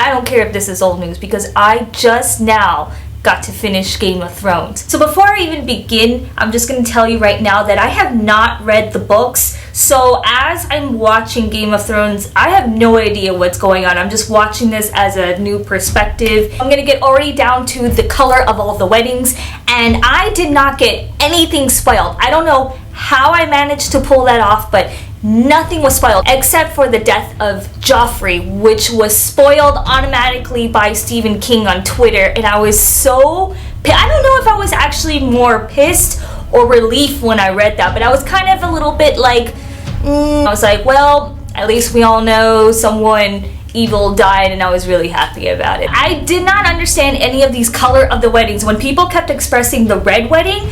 I don't care if this is old news because I just now got to finish Game of Thrones. So before I even begin, I'm just going to tell you right now that I have not read the books. So as I'm watching Game of Thrones, I have no idea what's going on. I'm just watching this as a new perspective. I'm going to get already down to the color of all the weddings, and I did not get anything spoiled. I don't know how I managed to pull that off, but nothing was spoiled except for the death of Joffrey, which was spoiled automatically by Stephen King on Twitter, and I was so I don't know if I was actually more pissed or relief when I read that, but I was kind of a little bit like, I was like, well, at least we all know someone evil died, and I was really happy about it. I did not understand any of these color of the weddings. When people kept expressing the red wedding,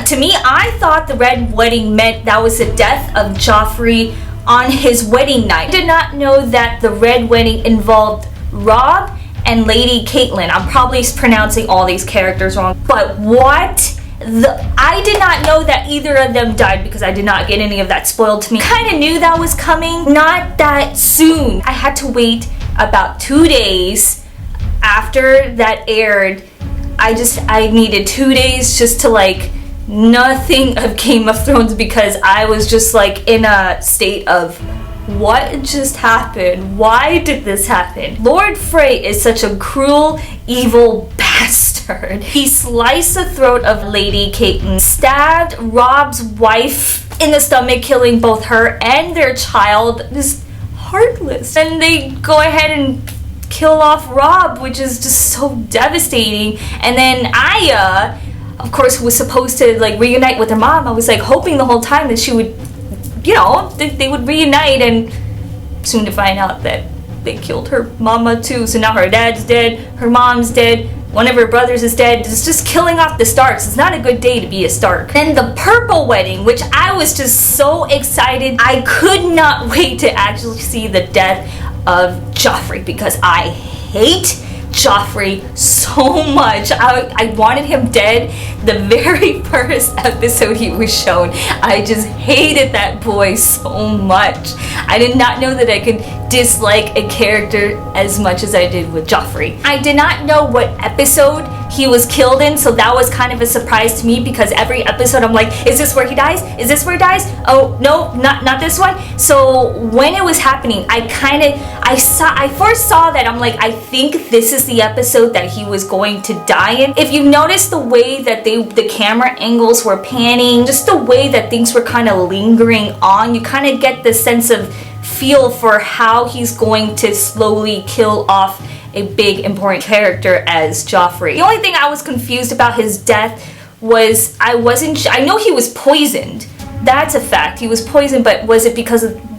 to me, I thought the red wedding meant that was the death of Joffrey on his wedding night. I did not know that the red wedding involved Robb and Lady Catelyn. I'm probably pronouncing all these characters wrong, but what? I did not know that either of them died because I did not get any of that spoiled to me. Kind of knew that was coming, not that soon. I had to wait about 2 days after that aired. I needed 2 days just to like nothing of Game of Thrones because I was just like in a state of what just happened? Why did this happen? Lord Frey is such a cruel, evil bastard. He sliced the throat of Lady Catelyn, stabbed Robb's wife in the stomach, killing both her and their child. Just heartless. And they go ahead and kill off Robb, which is just so devastating. And then Arya, of course, was supposed to like reunite with her mom. I was like hoping the whole time that she would, you know, they would reunite, and soon to find out that they killed her mama too. So now her dad's dead, her mom's dead, one of her brothers is dead. It's just killing off the Starks. It's not a good day to be a Stark. Then the purple wedding, which I was just so excited. I could not wait to actually see the death of Joffrey because I hate Joffrey so much. I wanted him dead the very first episode he was shown. I just hated that boy so much. I did not know that I could dislike a character as much as I did with Joffrey. I did not know what episode he was killed in, so that was kind of a surprise to me because every episode I'm like, is this where he dies? Is this where he dies? Oh no, not this one. So when it was happening, I first saw that. I'm like, I think this is the episode that he was going to die in. If you notice the way that the camera angles were panning, just the way that things were kind of lingering on, you kind of get the sense of feel for how he's going to slowly kill off a big important character as Joffrey. The only thing I was confused about his death was I know he was poisoned. That's a fact. He was poisoned, but was it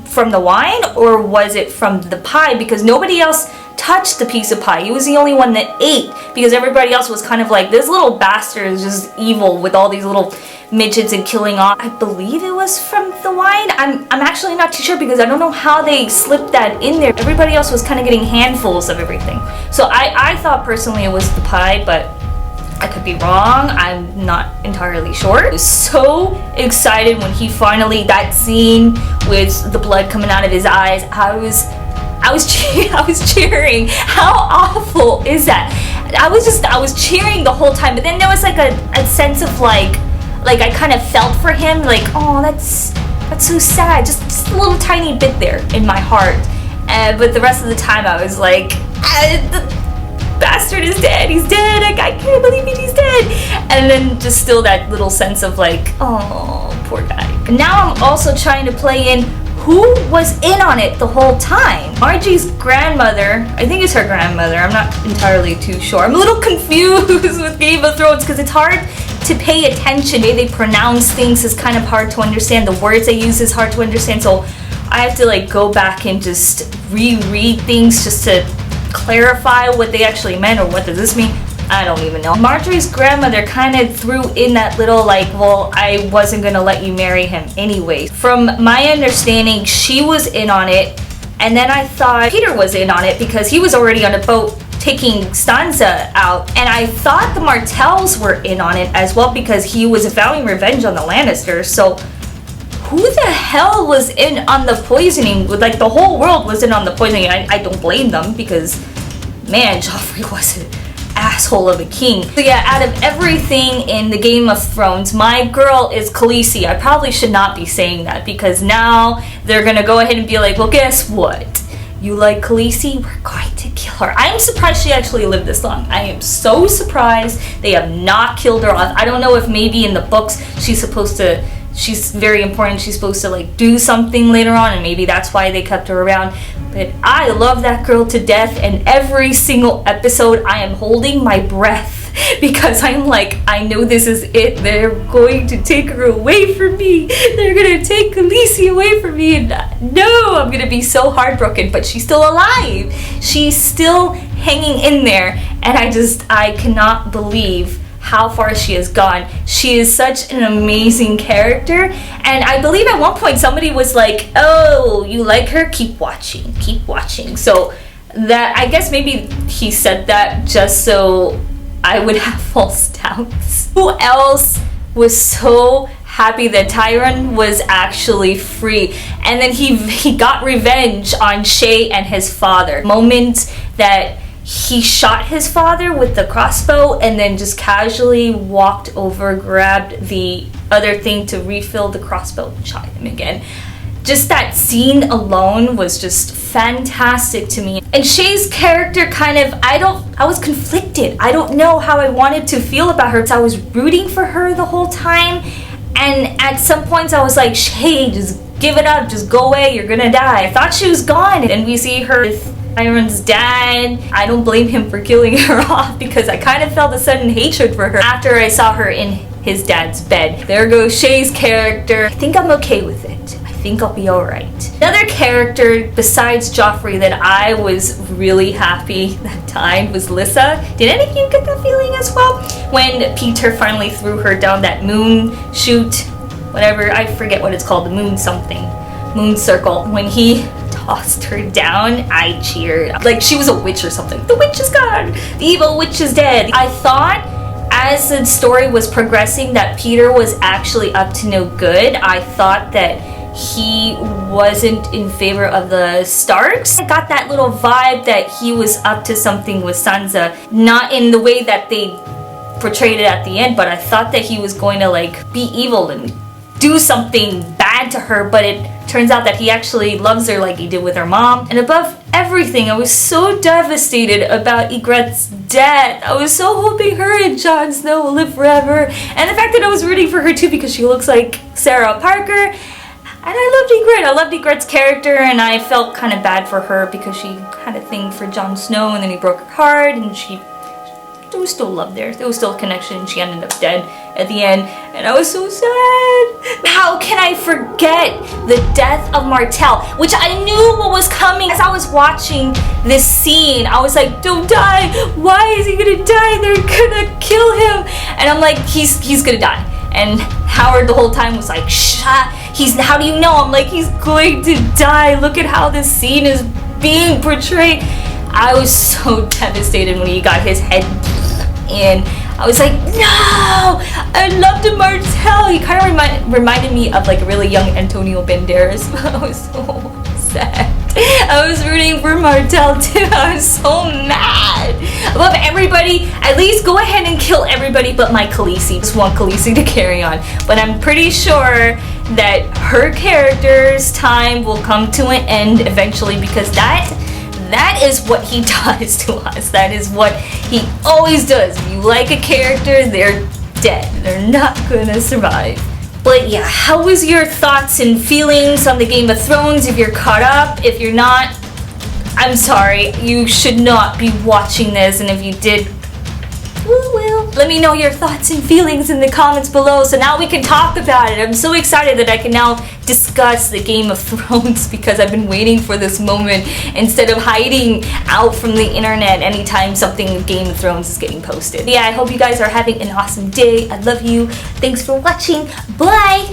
from the wine or was it from the pie? Because nobody else touched the piece of pie. He was the only one that ate because everybody else was kind of like, this little bastard is just evil with all these little midgets and killing off. I believe it was from the wine. I'm actually not too sure because I don't know how they slipped that in there. Everybody else was kind of getting handfuls of everything. So I thought personally it was the pie, but I could be wrong. I'm not entirely sure. I was so excited when he finally, that scene with the blood coming out of his eyes, I was cheering. How awful is that? I was cheering the whole time, but then there was like a sense of like I kind of felt for him, like, oh, that's so sad, just a little tiny bit there in my heart. But the rest of the time I was like, the bastard is dead, he's dead, I can't believe it, he's dead. And then just still that little sense of like, oh, poor guy. And now I'm also trying to play in who was in on it the whole time. Marjie's grandmother, I think it's her grandmother, I'm not entirely too sure. I'm a little confused with Game of Thrones because it's hard to pay attention. The way they pronounce things is kind of hard to understand. The words they use is hard to understand. So I have to like go back and just reread things just to clarify what they actually meant, or what does this mean? I don't even know. Marjorie's grandmother kind of threw in that little like, well, I wasn't gonna let you marry him anyway. From my understanding, she was in on it, and then I thought Peter was in on it because he was already on a boat taking Sansa out, and I thought the Martells were in on it as well because he was vowing revenge on the Lannisters. So who the hell was in on the poisoning? Like, the whole world was in on the poisoning. I don't blame them because man, Joffrey was an asshole of a king. So yeah, out of everything in the Game of Thrones, my girl is Khaleesi. I probably should not be saying that because now they're gonna go ahead and be like, well, guess what? You like Khaleesi? We're going to kill her. I am surprised she actually lived this long. I am so surprised they have not killed her off. I don't know if maybe in the books she's very important. She's supposed to like do something later on, and maybe that's why they kept her around. But I love that girl to death, and every single episode I am holding my breath because I'm like, I know this is it. They're going to take her away from me. They're gonna take Khaleesi away from me, and no, I'm gonna be so heartbroken. But she's still alive. She's still hanging in there, and I cannot believe how far she has gone. She is such an amazing character, and I believe at one point somebody was like, oh, you like her? Keep watching, keep watching. So that, I guess maybe he said that just so I would have false doubts. Who else was so happy that Tyrion was actually free? And then he got revenge on Shay and his father. Moment that he shot his father with the crossbow and then just casually walked over, grabbed the other thing to refill the crossbow and shot him again. Just that scene alone was just fantastic to me. And Shay's character I was conflicted. I don't know how I wanted to feel about her. I was rooting for her the whole time, and at some points I was like, Shay, just give it up, just go away, you're gonna die. I thought she was gone, and we see her with Tyrion's dad. I don't blame him for killing her off because I kind of felt a sudden hatred for her after I saw her in his dad's bed. There goes Shay's character. I think I'm okay with it. I think I'll be alright. Another character besides Joffrey that I was really happy that died was Lyssa. Did any of you get that feeling as well? When Peter finally threw her down that moon chute, whatever, I forget what it's called, the moon something, moon circle. When he tossed her down, I cheered. Like she was a witch or something. The witch is gone! The evil witch is dead. I thought as the story was progressing that Peter was actually up to no good. I thought that he wasn't in favor of the Starks. I got that little vibe that he was up to something with Sansa. Not in the way that they portrayed it at the end, but I thought that he was going to like be evil and do something bad to her, but it turns out that he actually loves her like he did with her mom. And above everything, I was so devastated about Ygritte's death. I was so hoping her and Jon Snow will live forever, and the fact that I was rooting for her too because she looks like Sarah Parker. And I loved Ygritte. I loved Ygritte's character, and I felt kind of bad for her because she had a thing for Jon Snow, and then he broke her heart, and there was still love there. There was still a connection. She ended up dead at the end, and I was so sad. How can I forget the death of Martell, which I knew what was coming as I was watching this scene. I was like, don't die. Why is he gonna die? They're gonna kill him. And I'm like, he's gonna die. And Howard the whole time was like, shut. How do you know? I'm like, he's going to die. Look at how this scene is being portrayed. I was so devastated when he got his head in. I was like, no! I loved Martell. He kind of reminded me of like a really young Antonio Banderas. I was so sad. I was rooting for Martell too. I was so mad. Above everybody, at least go ahead and kill everybody but my Khaleesi. Just want Khaleesi to carry on. But I'm pretty sure that her character's time will come to an end eventually, because that is what he does to us. That is what he always does. If you like a character, they're dead. They're not gonna survive. But yeah, how was your thoughts and feelings on the Game of Thrones? If you're caught up, if you're not, I'm sorry. You should not be watching this, and if you did, let me know your thoughts and feelings in the comments below so now we can talk about it. I'm so excited that I can now discuss the Game of Thrones because I've been waiting for this moment instead of hiding out from the internet anytime something Game of Thrones is getting posted. Yeah, I hope you guys are having an awesome day. I love you. Thanks for watching. Bye!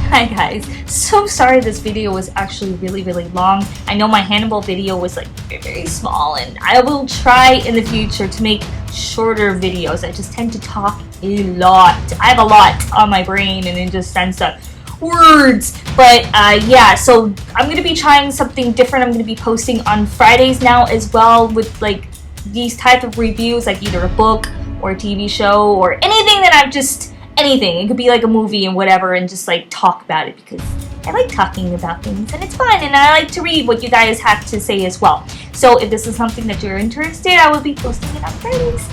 Hi guys, so sorry this video was actually really long. I know my Hannibal video was like very small, and I will try in the future to make shorter videos. I just tend to talk a lot. I have a lot on my brain and it just sends up words. But yeah, so I'm going to be trying something different. I'm going to be posting on Fridays now as well with like these type of reviews, like either a book or a TV show or anything that I've just, anything. It could be like a movie and whatever, and just like talk about it because I like talking about things and it's fun, and I like to read what you guys have to say as well. So if this is something that you're interested, I will be posting it on Fridays.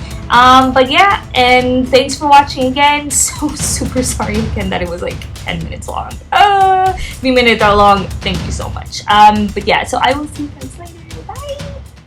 But yeah, and thanks for watching again. So super sorry again that it was like 10 minutes long. 3 minutes are long. Thank you so much. But yeah, so I will see you guys later.